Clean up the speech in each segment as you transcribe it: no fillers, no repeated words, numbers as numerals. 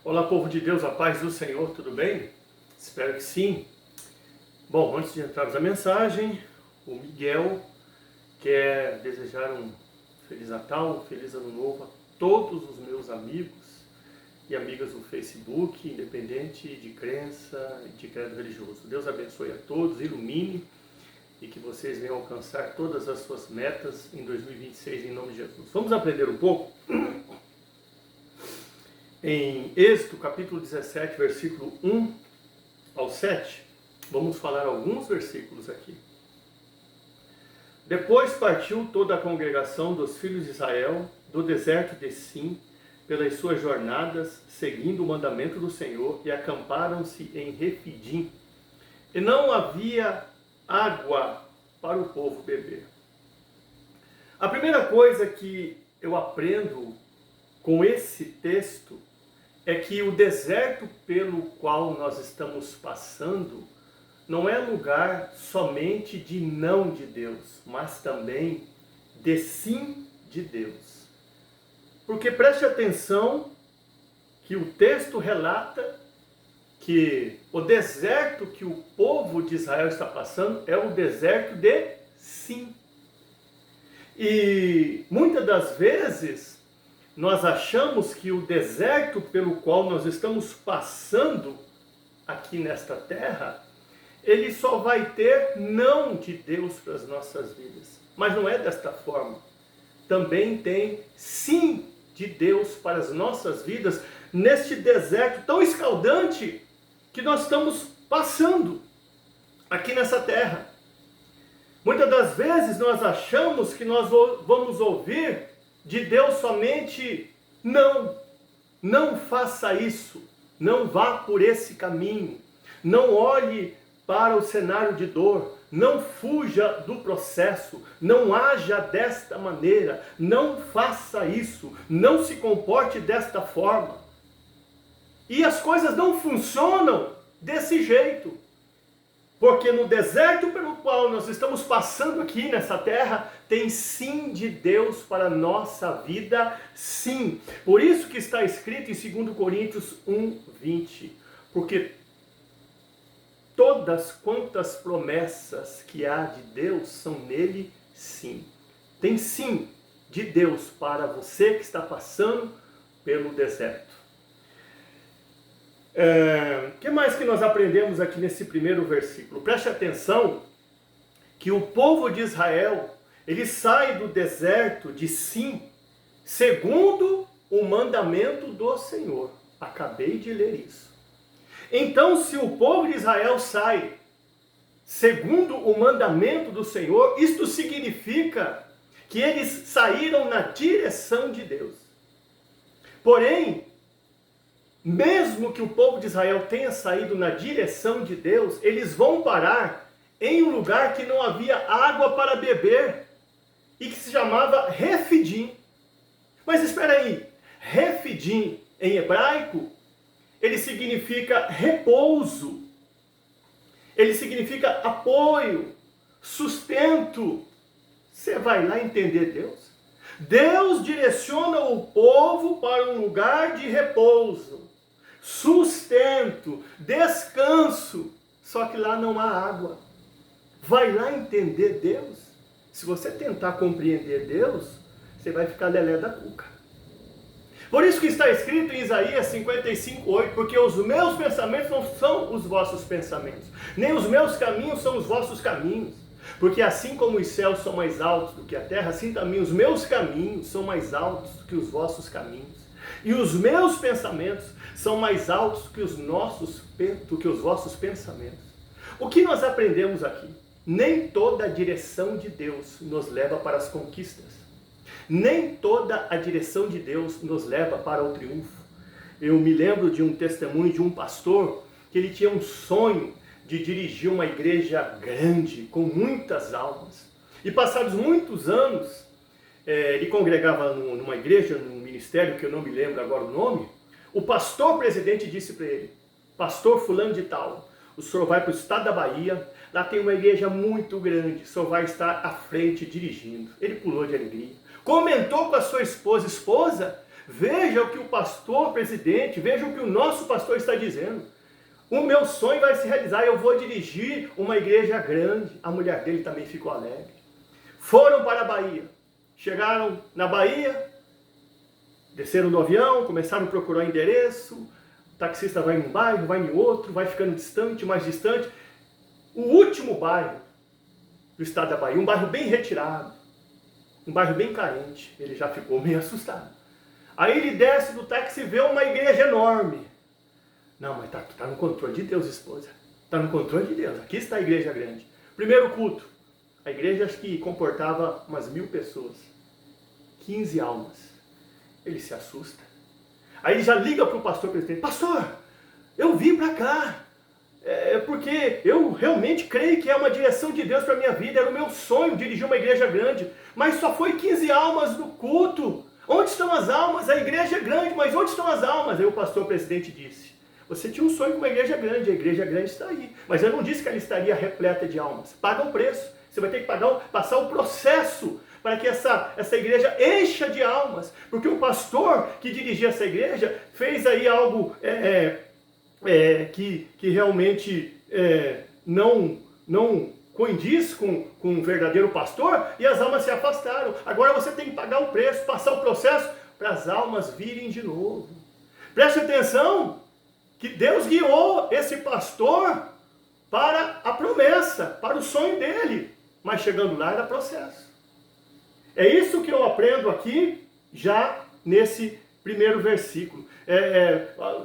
Olá, povo de Deus, a paz do Senhor, tudo bem? Espero que sim. Bom, antes de entrarmos na mensagem, o Miguel quer desejar um Feliz Natal, um Feliz Ano Novo a todos os meus amigos e amigas do Facebook, independente de crença e de credo religioso. Deus abençoe a todos, ilumine e que vocês venham alcançar todas as suas metas em 2026, em nome de Jesus. Vamos aprender um pouco? Em Êxodo, capítulo 17, versículo 1 ao 7, vamos falar alguns versículos aqui. Depois partiu toda a congregação dos filhos de Israel do deserto de Sim, pelas suas jornadas, seguindo o mandamento do Senhor, e acamparam-se em Refidim. E não havia água para o povo beber. A primeira coisa que eu aprendo com esse texto é que o deserto pelo qual nós estamos passando não é lugar somente de não de Deus, mas também de sim de Deus. Porque preste atenção que o texto relata que o deserto que o povo de Israel está passando é o deserto de sim. E muitas das vezes nós achamos que o deserto pelo qual nós estamos passando aqui nesta terra, ele só vai ter não de Deus para as nossas vidas. Mas não é desta forma. Também tem sim de Deus para as nossas vidas neste deserto tão escaldante que nós estamos passando aqui nessa terra. Muitas das vezes nós achamos que nós vamos ouvir de Deus somente não faça isso, não vá por esse caminho, não olhe para o cenário de dor, não fuja do processo, não haja desta maneira, não faça isso, não se comporte desta forma. E as coisas não funcionam desse jeito. Porque no deserto pelo qual nós estamos passando aqui nessa terra, tem sim de Deus para a nossa vida, sim. Por isso que está escrito em 2 Coríntios 1:20. Porque todas quantas promessas que há de Deus são nele, sim. Tem sim de Deus para você que está passando pelo deserto. O que mais que nós aprendemos aqui nesse primeiro versículo? Preste atenção que o povo de Israel, ele sai do deserto de Sim, segundo o mandamento do Senhor. Acabei de ler isso. Então, se o povo de Israel sai segundo o mandamento do Senhor, isto significa que eles saíram na direção de Deus. Porém, mesmo que o povo de Israel tenha saído na direção de Deus, eles vão parar em um lugar que não havia água para beber e que se chamava Refidim. Mas espera aí, Refidim em hebraico, ele significa repouso, ele significa apoio, sustento. Você vai lá entender Deus? Deus direciona o povo para um lugar de repouso, sustento, descanso, só que lá não há água. Vai lá entender Deus? Se você tentar compreender Deus, você vai ficar lelé da cuca. Por isso que está escrito em Isaías 55:8, porque os meus pensamentos não são os vossos pensamentos, nem os meus caminhos são os vossos caminhos. Porque assim como os céus são mais altos do que a terra, assim também os meus caminhos são mais altos do que os vossos caminhos. E os meus pensamentos são mais altos que do que os vossos pensamentos. O que nós aprendemos aqui? Nem toda a direção de Deus nos leva para as conquistas. Nem toda a direção de Deus nos leva para o triunfo. Eu me lembro de um testemunho de um pastor que ele tinha um sonho de dirigir uma igreja grande, com muitas almas. E passados muitos anos, ele congregava numa igreja, num ministério que eu não me lembro agora o nome. O pastor presidente disse para ele: pastor fulano de tal, o senhor vai para o estado da Bahia, lá tem uma igreja muito grande, o senhor vai estar à frente dirigindo. Ele pulou de alegria. Comentou com a sua esposa: Veja o que o pastor presidente, veja o que o nosso pastor está dizendo. O meu sonho vai se realizar, eu vou dirigir uma igreja grande. A mulher dele também ficou alegre. Foram para a Bahia. Chegaram na Bahia, desceram do avião, começaram a procurar endereço. O taxista vai em um bairro, vai em outro, vai ficando distante, mais distante. O último bairro do estado da Bahia, um bairro bem retirado, um bairro bem carente, ele já ficou meio assustado. Aí ele desce do táxi e vê uma igreja enorme. Não, mas tá no controle de Deus, esposa. Está no controle de Deus. Aqui está a igreja grande. Primeiro culto. A igreja acho que comportava umas 1000 pessoas. 15 almas. Ele se assusta. Aí ele já liga para o pastor presidente. Pastor, eu vim para cá. Porque eu realmente creio que é uma direção de Deus para a minha vida. Era o meu sonho dirigir uma igreja grande. Mas só foi 15 almas no culto. Onde estão as almas? A igreja é grande, mas onde estão as almas? Aí o pastor presidente disse. Você tinha um sonho com uma igreja grande, a igreja grande está aí. Mas eu não disse que ela estaria repleta de almas. Paga o preço. Você vai ter que passar o processo para que essa igreja encha de almas. Porque o pastor que dirigia essa igreja fez aí algo que realmente não condiz com um verdadeiro pastor, e as almas se afastaram. Agora você tem que pagar o preço, passar o processo para as almas virem de novo. Preste atenção que Deus guiou esse pastor para a promessa, para o sonho dele. Mas chegando lá era processo. É isso que eu aprendo aqui, já nesse primeiro versículo.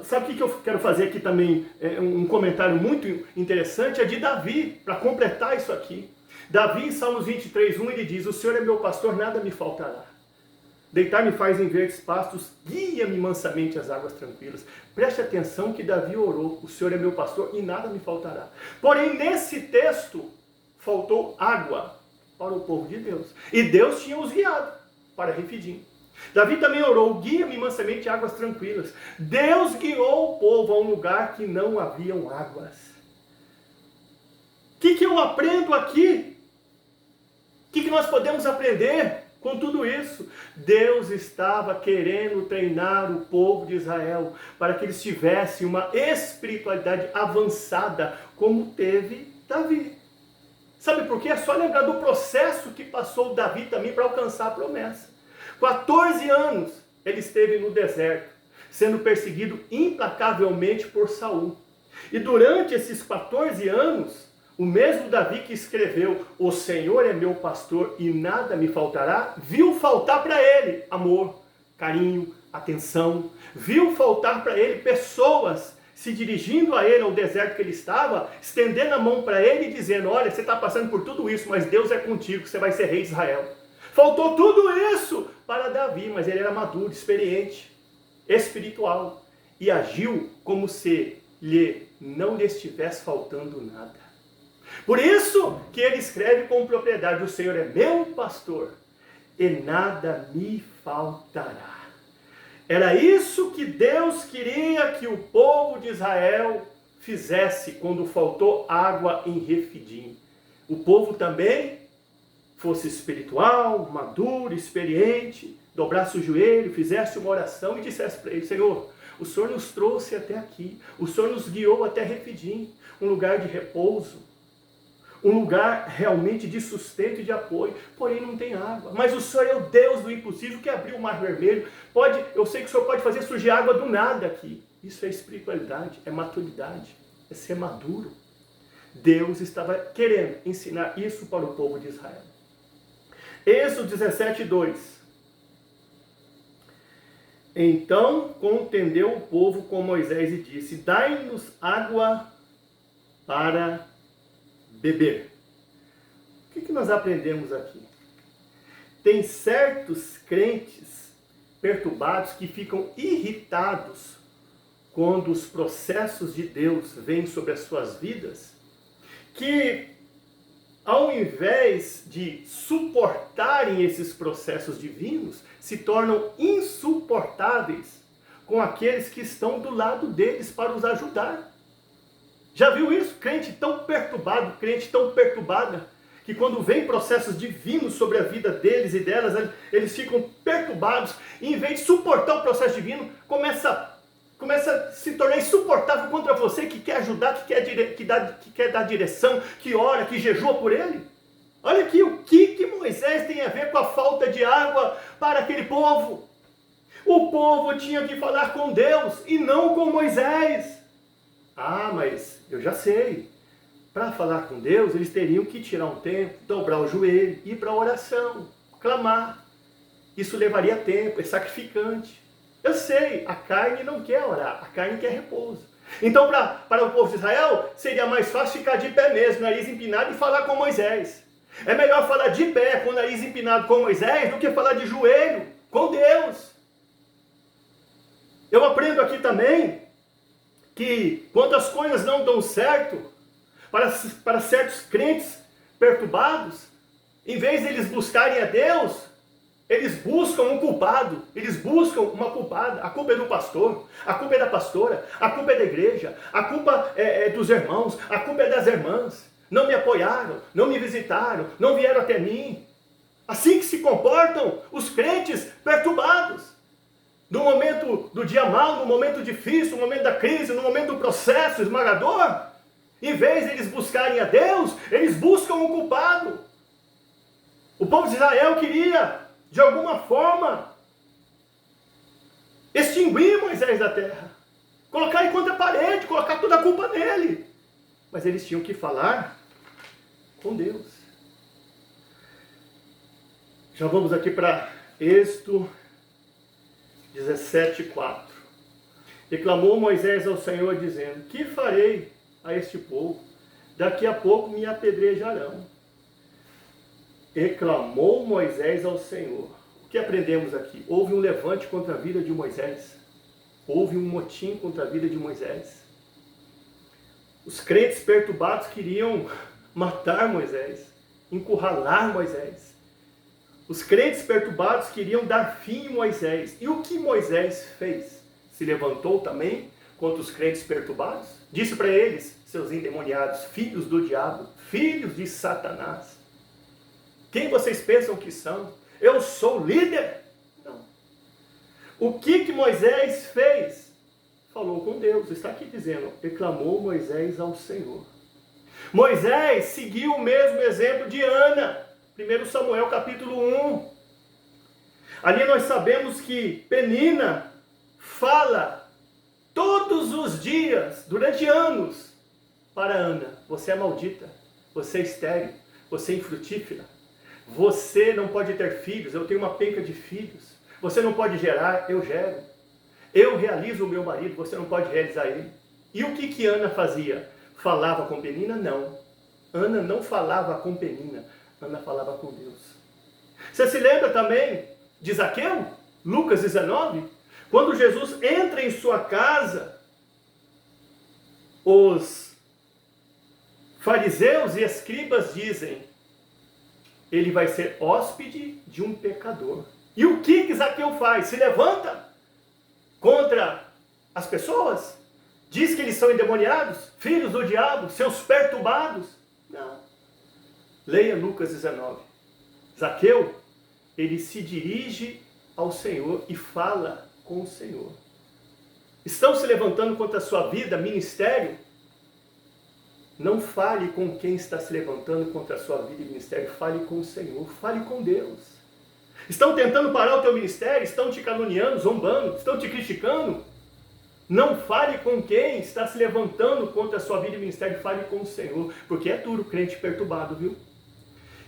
Sabe o que eu quero fazer aqui também? Um comentário muito interessante, é de Davi, para completar isso aqui. Davi, em Salmos 23:1, ele diz: o Senhor é meu pastor, nada me faltará. Deitar-me faz em verdes pastos, guia-me mansamente às águas tranquilas. Preste atenção que Davi orou: o Senhor é meu pastor e nada me faltará. Porém, nesse texto, faltou água para o povo de Deus. E Deus tinha os guiado para Refidim. Davi também orou: guia-me mansamente a águas tranquilas. Deus guiou o povo a um lugar que não haviam águas. O que eu aprendo aqui? O que nós podemos aprender com tudo isso? Deus estava querendo treinar o povo de Israel para que eles tivessem uma espiritualidade avançada, como teve Davi. Sabe por quê? É só lembrar do processo que passou Davi também para alcançar a promessa. 14 anos ele esteve no deserto, sendo perseguido implacavelmente por Saul. E durante esses 14 anos, o mesmo Davi que escreveu: o Senhor é meu pastor e nada me faltará, viu faltar para ele amor, carinho, atenção. Viu faltar para ele pessoas se dirigindo a ele, ao deserto que ele estava, estendendo a mão para ele e dizendo: olha, você está passando por tudo isso, mas Deus é contigo, você vai ser rei de Israel. Faltou tudo isso para Davi, mas ele era maduro, experiente, espiritual, e agiu como se não lhe estivesse faltando nada. Por isso que ele escreve com propriedade: o Senhor é meu pastor e nada me faltará. Era isso que Deus queria que o povo de Israel fizesse quando faltou água em Refidim. O povo também fosse espiritual, maduro, experiente, dobrasse o joelho, fizesse uma oração e dissesse para ele: Senhor, o Senhor nos trouxe até aqui, o Senhor nos guiou até Refidim, um lugar de repouso, um lugar realmente de sustento e de apoio, porém não tem água. Mas o Senhor é o Deus do impossível, que abriu o mar vermelho. Eu sei que o Senhor pode fazer surgir água do nada aqui. Isso é espiritualidade, é maturidade, é ser maduro. Deus estava querendo ensinar isso para o povo de Israel. Êxodo 17:2. Então contendeu o povo com Moisés e disse: dai-nos água para beber. O que nós aprendemos aqui? Tem certos crentes perturbados que ficam irritados quando os processos de Deus vêm sobre as suas vidas, que ao invés de suportarem esses processos divinos, se tornam insuportáveis com aqueles que estão do lado deles para os ajudar. Já viu isso? Crente tão perturbado, crente tão perturbada, que quando vem processos divinos sobre a vida deles e delas, eles ficam perturbados, e em vez de suportar o processo divino, começa a se tornar insuportável contra você, que quer ajudar, que quer dar direção, que ora, que jejua por ele. Olha aqui o que Moisés tem a ver com a falta de água para aquele povo. O povo tinha que falar com Deus e não com Moisés. Ah, mas eu já sei. Para falar com Deus, eles teriam que tirar um tempo, dobrar o joelho, ir para a oração, clamar. Isso levaria tempo, é sacrificante. Eu sei, a carne não quer orar, a carne quer repouso. Então, para o povo de Israel, seria mais fácil ficar de pé mesmo, nariz empinado, e falar com Moisés. É melhor falar de pé, com o nariz empinado com Moisés, do que falar de joelho com Deus. Eu aprendo aqui também que quando as coisas não dão certo, para certos crentes perturbados, em vez de eles buscarem a Deus, eles buscam um culpado, eles buscam uma culpada. A culpa é do pastor, a culpa é da pastora, a culpa é da igreja, a culpa é dos irmãos, a culpa é das irmãs. Não me apoiaram, não me visitaram, não vieram até mim. Assim que se comportam os crentes perturbados. No momento do dia mau, no momento difícil, no momento da crise, no momento do processo esmagador, em vez de eles buscarem a Deus, eles buscam um culpado. O povo de Israel queria, de alguma forma, extinguir Moisés da terra, colocar ele contra a parede, colocar toda a culpa nele. Mas eles tinham que falar com Deus. Já vamos aqui para Êxodo 17:4. E clamou Moisés ao Senhor, dizendo: que farei a este povo? Daqui a pouco me apedrejarão. E clamou Moisés ao Senhor. O que aprendemos aqui? Houve um levante contra a vida de Moisés. Houve um motim contra a vida de Moisés. Os crentes perturbados queriam matar Moisés, encurralar Moisés. Os crentes perturbados queriam dar fim em Moisés. E o que Moisés fez? Se levantou também contra os crentes perturbados? Disse para eles, seus endemoniados, filhos do diabo, filhos de Satanás: quem vocês pensam que são? Eu sou líder? Não. O que Moisés fez? Falou com Deus. Está aqui dizendo: e clamou Moisés ao Senhor. Moisés seguiu o mesmo exemplo de Ana. 1 Samuel capítulo 1. Ali nós sabemos que Penina fala todos os dias, durante anos, para Ana: você é maldita, você é estéril, você é infrutífera, você não pode ter filhos, eu tenho uma penca de filhos, você não pode gerar, eu gero, eu realizo o meu marido, você não pode realizar ele. E o que Ana fazia? Falava com Penina? Não. Ana não falava com Penina, Ana falava com Deus. Você se lembra também de Zaqueu? Lucas 19? Quando Jesus entra em sua casa, os fariseus e escribas dizem: ele vai ser hóspede de um pecador. E o que Zaqueu faz? Se levanta contra as pessoas? Diz que eles são endemoniados, filhos do diabo, seus perturbados? Não. Leia Lucas 19. Zaqueu, ele se dirige ao Senhor e fala com o Senhor. Estão se levantando contra a sua vida, ministério? Não fale com quem está se levantando contra a sua vida e ministério, fale com o Senhor, fale com Deus. Estão tentando parar o teu ministério, estão te caluniando, zombando, estão te criticando? Não fale com quem está se levantando contra a sua vida e ministério, fale com o Senhor, porque é duro crente perturbado, viu?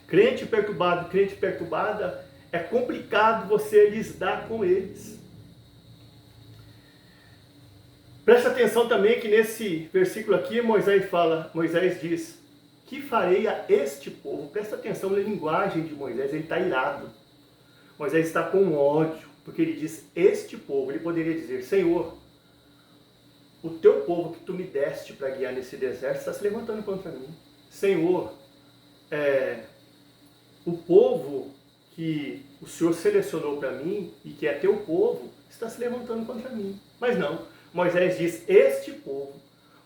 Crente perturbado, crente perturbada, é complicado você lidar com eles. Preste atenção também que nesse versículo aqui Moisés diz: que farei a este povo? Presta atenção na linguagem de Moisés, ele está irado. Moisés está com ódio, porque ele diz este povo. Ele poderia dizer: Senhor, o teu povo que tu me deste para guiar nesse deserto está se levantando contra mim. Senhor, o povo que o Senhor selecionou para mim e que é teu povo está se levantando contra mim. Mas não, Moisés diz este povo,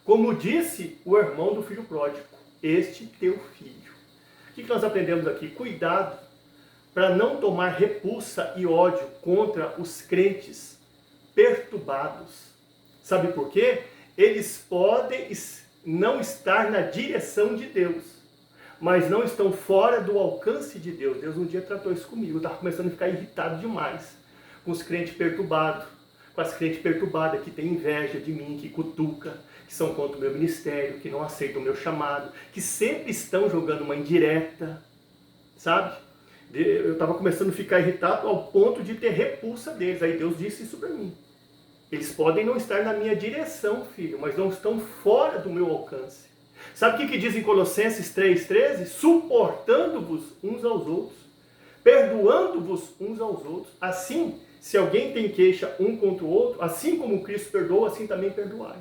como disse o irmão do filho pródigo, este teu filho. que nós aprendemos aqui? Cuidado para não tomar repulsa e ódio contra os crentes perturbados. Sabe por quê? Eles podem não estar na direção de Deus, mas não estão fora do alcance de Deus. Deus um dia tratou isso comigo, eu estava começando a ficar irritado demais com os crentes perturbados, com as crentes perturbadas que têm inveja de mim, que cutuca, que são contra o meu ministério, que não aceitam o meu chamado, que sempre estão jogando uma indireta, sabe? Eu estava começando a ficar irritado ao ponto de ter repulsa deles. Aí Deus disse isso para mim. Eles podem não estar na minha direção, filho, mas não estão fora do meu alcance. Sabe o que diz em Colossenses 3,13? Suportando-vos uns aos outros, perdoando-vos uns aos outros. Assim, se alguém tem queixa um contra o outro, assim como Cristo perdoa, assim também perdoai.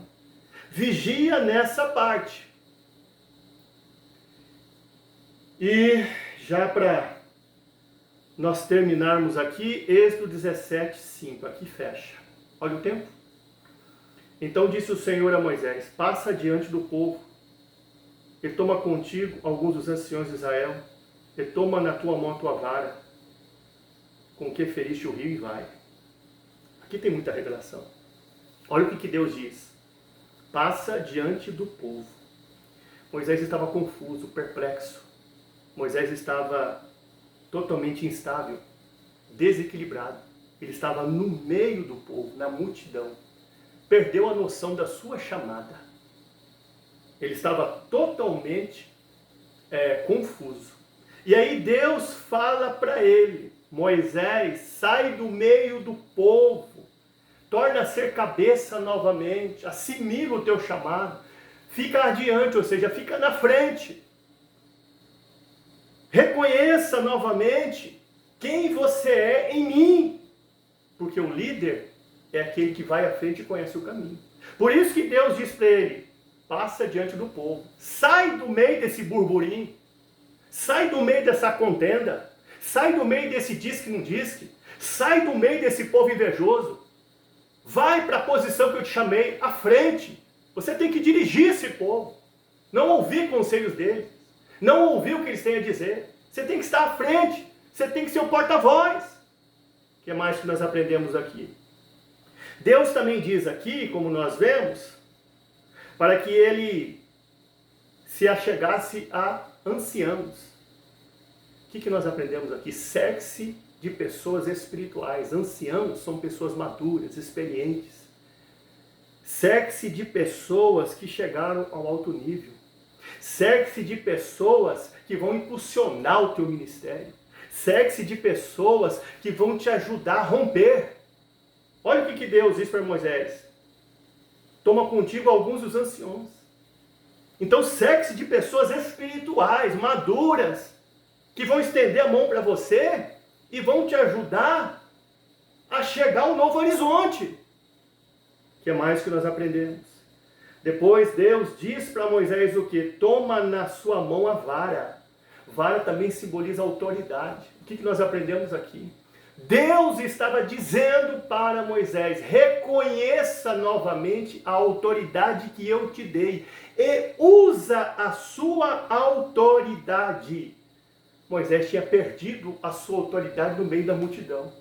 Vigia nessa parte. E já para nós terminarmos aqui, Êxodo 17:5, aqui fecha. Olha o tempo. Então disse o Senhor a Moisés, passa diante do povo, e toma contigo alguns dos anciões de Israel, e toma na tua mão a tua vara, com que feriste o rio e vai. Aqui tem muita revelação. Olha o que Deus diz. Passa diante do povo. Moisés estava confuso, perplexo. Moisés estava totalmente instável, desequilibrado. Ele estava no meio do povo, na multidão. Perdeu a noção da sua chamada. Ele estava totalmente confuso. E aí Deus fala para ele, Moisés, sai do meio do povo, torna a ser cabeça novamente, assimila o teu chamado, fica adiante, ou seja, fica na frente. Reconheça novamente quem você é em mim. Porque o líder é aquele que vai à frente e conhece o caminho. Por isso que Deus diz para ele, passa diante do povo. Sai do meio desse burburinho. Sai do meio dessa contenda. Sai do meio desse diz que não diz que. Sai do meio desse povo invejoso. Vai para a posição que eu te chamei, à frente. Você tem que dirigir esse povo. Não ouvir conselhos deles. Não ouvir o que eles têm a dizer. Você tem que estar à frente. Você tem que ser o porta-voz. O que mais que nós aprendemos aqui? Deus também diz aqui, como nós vemos, para que ele se achegasse a anciãos. O que nós aprendemos aqui? Cerque-se de pessoas espirituais. Anciãos são pessoas maduras, experientes. Cerque-se de pessoas que chegaram ao alto nível. Cerque-se de pessoas que vão impulsionar o teu ministério. Cerque-se de pessoas que vão te ajudar a romper. Olha o que Deus diz para Moisés. Toma contigo alguns dos anciões. Então cerque-se de pessoas espirituais, maduras, que vão estender a mão para você e vão te ajudar a chegar ao novo horizonte. O que mais que nós aprendemos? Depois Deus diz para Moisés o que? Toma na sua mão a vara. Vara também simboliza autoridade. O que nós aprendemos aqui? Deus estava dizendo para Moisés, reconheça novamente a autoridade que eu te dei e usa a sua autoridade. Moisés tinha perdido a sua autoridade no meio da multidão.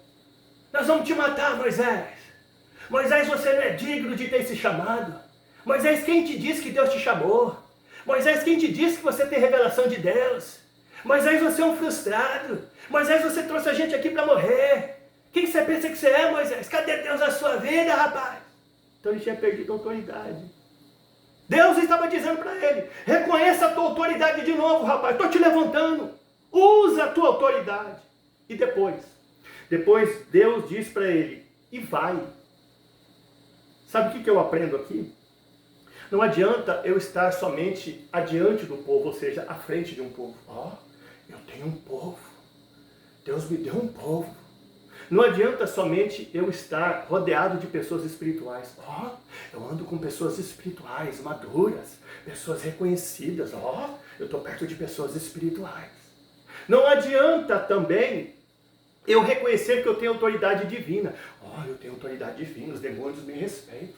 Nós vamos te matar, Moisés. Moisés, você não é digno de ter esse chamado. Moisés, quem te disse que Deus te chamou? Moisés, quem te disse que você tem revelação de Deus? Moisés, você é um frustrado. Moisés, você trouxe a gente aqui para morrer. Quem você pensa que você é, Moisés? Cadê Deus na sua vida, rapaz? Então ele tinha perdido a autoridade. Deus estava dizendo para ele, reconheça a tua autoridade de novo, rapaz. Estou te levantando. Usa a tua autoridade. E depois Deus diz para ele, e vai. Sabe o que eu aprendo aqui? Não adianta eu estar somente adiante do povo, ou seja, à frente de um povo. Eu tenho um povo. Deus me deu um povo. Não adianta somente eu estar rodeado de pessoas espirituais. Eu ando com pessoas espirituais, maduras, pessoas reconhecidas. Eu estou perto de pessoas espirituais. Não adianta também eu reconhecer que eu tenho autoridade divina. Eu tenho autoridade divina, os demônios me respeitam.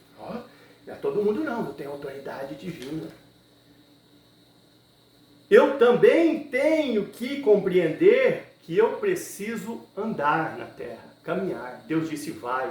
Não é todo mundo não, eu tenho autoridade divina. eu também tenho que compreender que eu preciso andar na terra, caminhar. Deus disse, vai,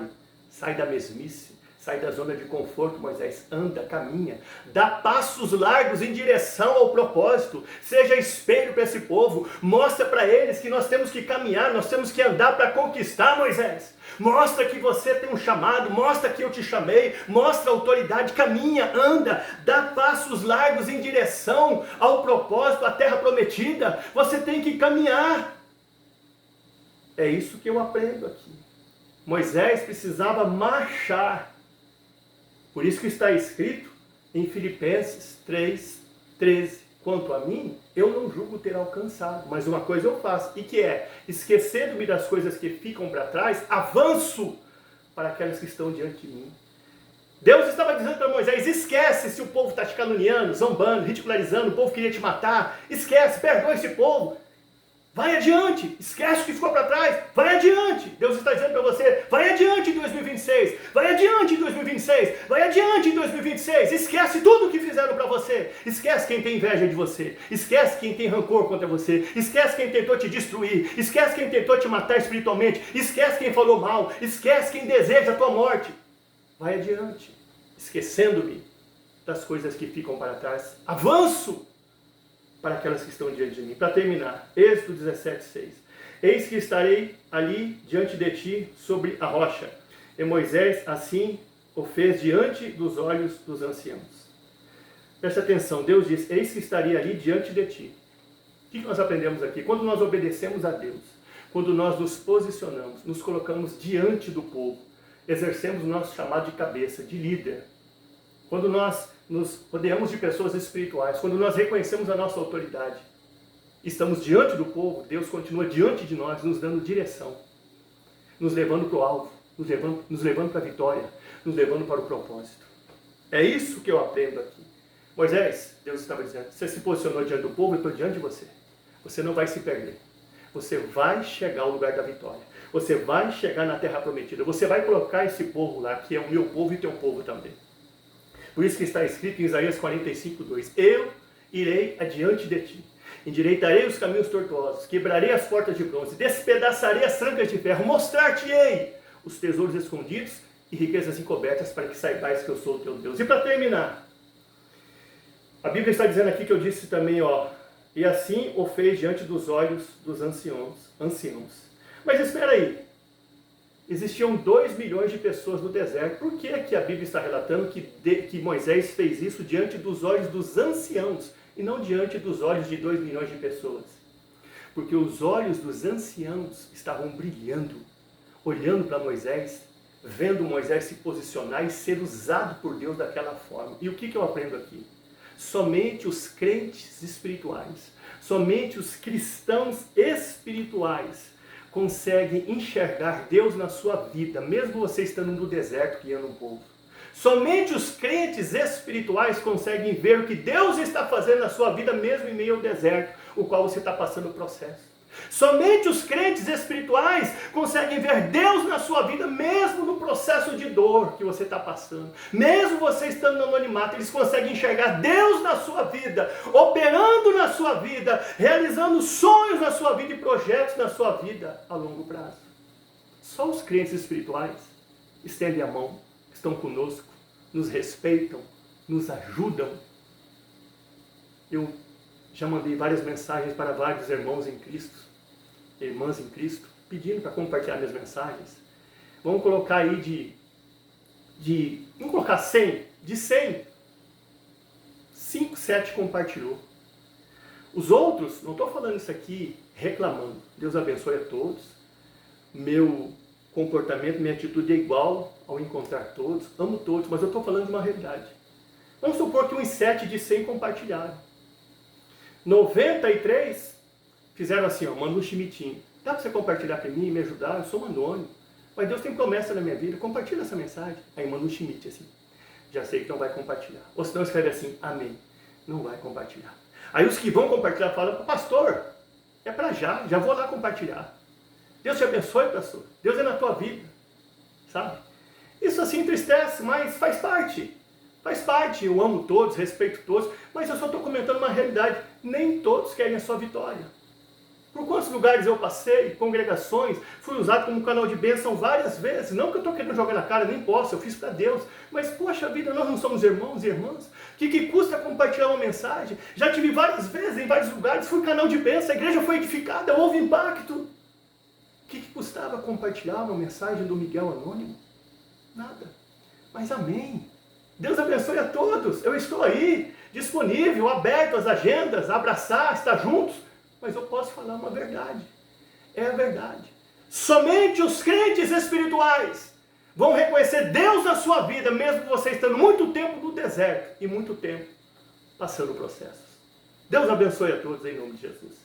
sai da mesmice, sai da zona de conforto, Moisés, anda, caminha, dá passos largos em direção ao propósito, seja espelho para esse povo, mostra para eles que nós temos que caminhar, nós temos que andar para conquistar, Moisés. Mostra que você tem um chamado, mostra que eu te chamei, mostra a autoridade, caminha, anda, dá passos largos em direção ao propósito, à terra prometida. Você tem que caminhar. É isso que eu aprendo aqui. Moisés precisava marchar. Por isso que está escrito em Filipenses 3:13. Quanto a mim, eu não julgo ter alcançado, mas uma coisa eu faço, e que é, esquecendo-me das coisas que ficam para trás, avanço para aquelas que estão diante de mim. Deus estava dizendo para Moisés, esquece se o povo está te caluniando, zombando, ridicularizando, o povo queria te matar, esquece, perdoa esse povo. Vai adiante, esquece o que ficou para trás, vai adiante. Deus está dizendo para você, vai adiante em 2026, vai adiante em 2026, vai adiante em 2026. Esquece tudo o que fizeram para você, esquece quem tem inveja de você, esquece quem tem rancor contra você, esquece quem tentou te destruir, esquece quem tentou te matar espiritualmente, esquece quem falou mal, esquece quem deseja a tua morte. Vai adiante, esquecendo-me das coisas que ficam para trás, avanço para aquelas que estão diante de mim. Para terminar, Êxodo 17:6. Eis que estarei ali diante de ti sobre a rocha. E Moisés assim o fez diante dos olhos dos anciãos. Presta atenção, Deus diz, eis que estarei ali diante de ti. O que nós aprendemos aqui? Quando nós obedecemos a Deus, quando nós nos posicionamos, nos colocamos diante do povo, exercemos o nosso chamado de cabeça, de líder. Quando nós nos rodeamos de pessoas espirituais, quando nós reconhecemos a nossa autoridade, estamos diante do povo, Deus continua diante de nós, nos dando direção, nos levando para o alvo, nos levando para a vitória, nos levando para o propósito. É isso que eu aprendo aqui. Moisés, Deus estava dizendo, você se posicionou diante do povo, eu estou diante de você. Você não vai se perder. Você vai chegar ao lugar da vitória. Você vai chegar na terra prometida. Você vai colocar esse povo lá, que é o meu povo e teu povo também. Por isso que está escrito em Isaías 45:2. Eu irei adiante de ti, endireitarei os caminhos tortuosos, quebrarei as portas de bronze, despedaçarei as trancas de ferro, mostrar-te-ei os tesouros escondidos e riquezas encobertas, para que saibais que eu sou o teu Deus. E para terminar, a Bíblia está dizendo aqui que eu disse também, e assim o fez diante dos olhos dos anciãos. Mas espera aí. Existiam 2 milhões de pessoas no deserto. Por que a Bíblia está relatando que Moisés fez isso diante dos olhos dos anciãos e não diante dos olhos de 2 milhões de pessoas? Porque os olhos dos anciãos estavam brilhando, olhando para Moisés, vendo Moisés se posicionar e ser usado por Deus daquela forma. E o que eu aprendo aqui? Somente os crentes espirituais, somente os cristãos espirituais conseguem enxergar Deus na sua vida, mesmo você estando no deserto guiando um povo. Somente os crentes espirituais conseguem ver o que Deus está fazendo na sua vida, mesmo em meio ao deserto, o qual você está passando o processo. Somente os crentes espirituais conseguem ver Deus na sua vida, mesmo no processo de dor que você está passando. Mesmo você estando no anonimato, eles conseguem enxergar Deus na sua vida, operando na sua vida, realizando sonhos na sua vida e projetos na sua vida a longo prazo. Só os crentes espirituais estendem a mão, estão conosco, nos respeitam, nos ajudam. Eu já mandei várias mensagens para vários irmãos em Cristo, irmãs em Cristo, pedindo para compartilhar minhas mensagens. Vamos colocar aí vamos colocar 100, de 100, 5, 7 compartilhou. Os outros, não estou falando isso aqui reclamando, Deus abençoe a todos, meu comportamento, minha atitude é igual ao encontrar todos, amo todos, mas eu estou falando de uma realidade. Vamos supor que uns 7 de 100 compartilharam. 93 fizeram assim, Manu Schmittinho, dá para você compartilhar para mim e me ajudar? Eu sou um anônimo, mas Deus tem promessa na minha vida, compartilha essa mensagem. Aí Manu Schmidt assim, já sei que não vai compartilhar. Ou senão escreve assim, amém, não vai compartilhar. Aí os que vão compartilhar falam, pastor, é para já vou lá compartilhar. Deus te abençoe, pastor, Deus é na tua vida, sabe? Isso assim entristece, mas faz parte. Faz parte, eu amo todos, respeito todos, mas eu só estou comentando uma realidade. Nem todos querem a sua vitória. Por quantos lugares eu passei, congregações, fui usado como canal de bênção várias vezes. Não que eu estou querendo jogar na cara, nem posso, eu fiz para Deus. Mas, poxa vida, nós não somos irmãos e irmãs? O que custa compartilhar uma mensagem? Já tive várias vezes, em vários lugares, fui canal de bênção, a igreja foi edificada, houve impacto. O que custava compartilhar uma mensagem do Miguel Anônimo? Nada. Mas amém. Deus abençoe a todos. Eu estou aí, disponível, aberto às agendas, a abraçar, estar juntos. Mas eu posso falar uma verdade. É a verdade. Somente os crentes espirituais vão reconhecer Deus na sua vida, mesmo você estando muito tempo no deserto e muito tempo passando processos. Deus abençoe a todos em nome de Jesus.